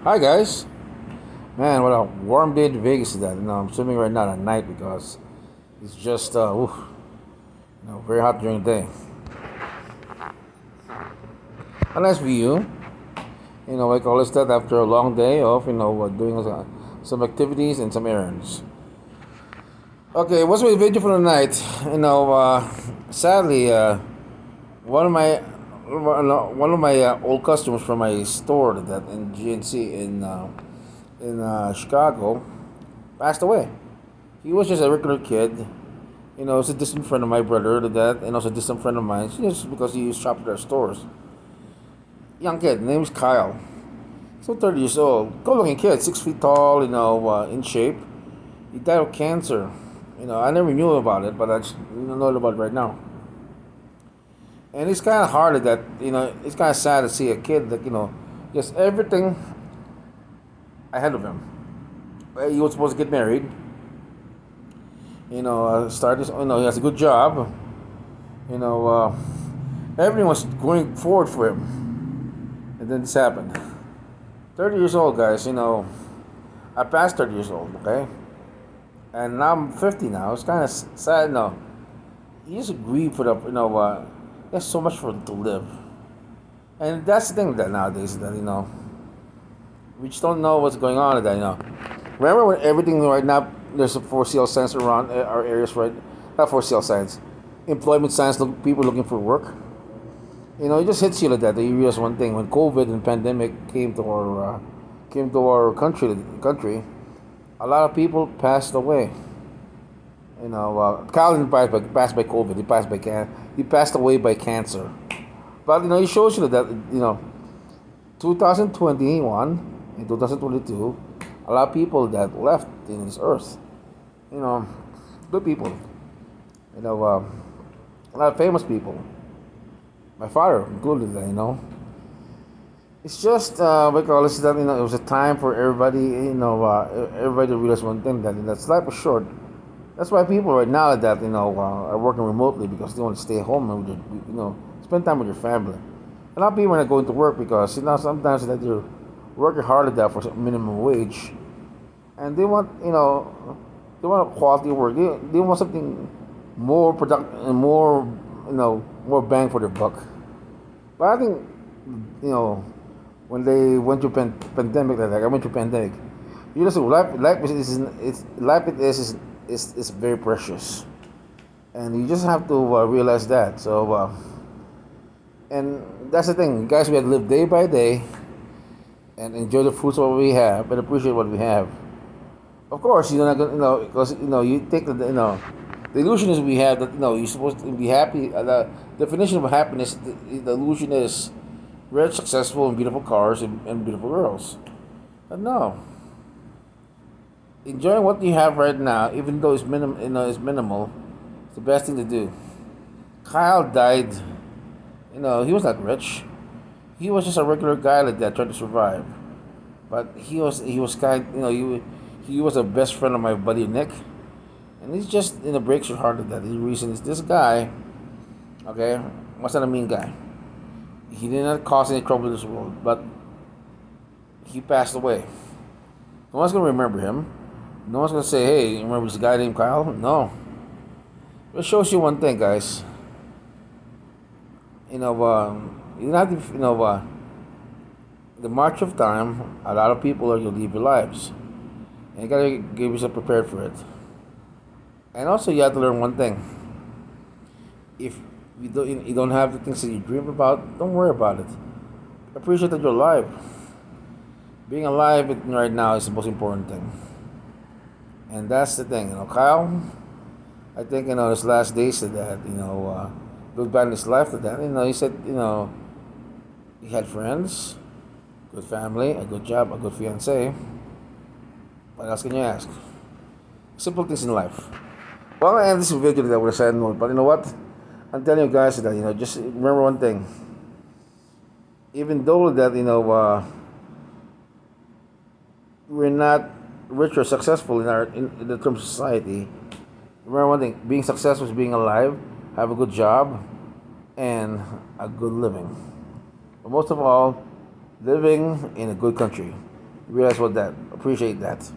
Hi guys, man, what a warm day in Vegas is that. I'm swimming right now at night because it's just very hot during the day. A nice view, like all this that after a long day of doing some activities and some errands. Okay, what's my video for the night? Sadly, one of my old customers from my store that in GNC in Chicago passed away. He was just a regular kid. It's a distant friend of my brother to that, and also a distant friend of mine. Just because he shopped at our stores. Young kid, name is Kyle. So 30 years old, good-looking kid, 6 feet tall. In shape. He died of cancer. I never knew about it, but I just know about it right now. And it's kind of hard that it's kind of sad to see a kid that just everything ahead of him. He was supposed to get married. Started. He has a good job. You know, uh, Everything was going forward for him, and then this happened. 30 years old, guys. I passed 30 years old. Okay, and now I'm 50 now. It's kind of sad. No, you just grieve for the. There's so much for to live, and that's the thing that nowadays that we just don't know what's going on with that. Remember when everything right now there's a for sale signs around our areas, right? Not for sale signs, employment signs. People looking for work. It just hits you like that. You realize one thing: when COVID and pandemic came to our country, a lot of people passed away. Kyle didn't pass by COVID. He passed away by cancer. But it shows you that 2021 and 2022, a lot of people that left in this earth. You know, Good people. A lot of famous people. My father included that. It's just because that it was a time for everybody. Everybody to realize one thing that life was short. That's why people right now that are working remotely because they want to stay home and spend time with your family. A lot of people are not going to work because sometimes that they're working hard at that for minimum wage, and they want a quality work. They want something more productive and more bang for their buck. But I think you know when they went through pandemic like I went through pandemic, you just life is very precious, and you just have to realize that. And that's the thing, guys. We have to live day by day and enjoy the fruits of what we have and appreciate what we have. Of course, you're not gonna, because you take the illusion is we have that you're supposed to be happy. The definition of happiness, the illusion is rich, successful, and beautiful cars and beautiful girls. But no, enjoying what you have right now, even though it's minimal, it's the best thing to do. Kyle died. He was not rich. He was just a regular guy like that trying to survive. But he was kind. He was a best friend of my buddy Nick, and he's just breaks your heart at that. The reason is this guy. Okay, was not a mean guy. He did not cause any trouble in this world, but he passed away. No one's gonna remember him. No one's gonna say, "Hey, you remember this guy named Kyle?" No. It shows you one thing, guys. You don't have to. The march of time. A lot of people are gonna leave your lives, and you gotta get yourself prepared for it. And also, you have to learn one thing. If you don't have the things that you dream about, don't worry about it. Appreciate that you're alive. Being alive right now is the most important thing. And that's the thing, Kyle. I think his last days to that, look back in his life to that. He said, he had friends, good family, a good job, a good fiance. What else can you ask? Simple things in life. Well, I end this video that with a sad note, but you know what? I'm telling you guys that just remember one thing. Even though that we're not rich or successful in the terms of society, remember one thing: being successful is being alive, have a good job, and a good living. But most of all, living in a good country. realize what that, appreciate that.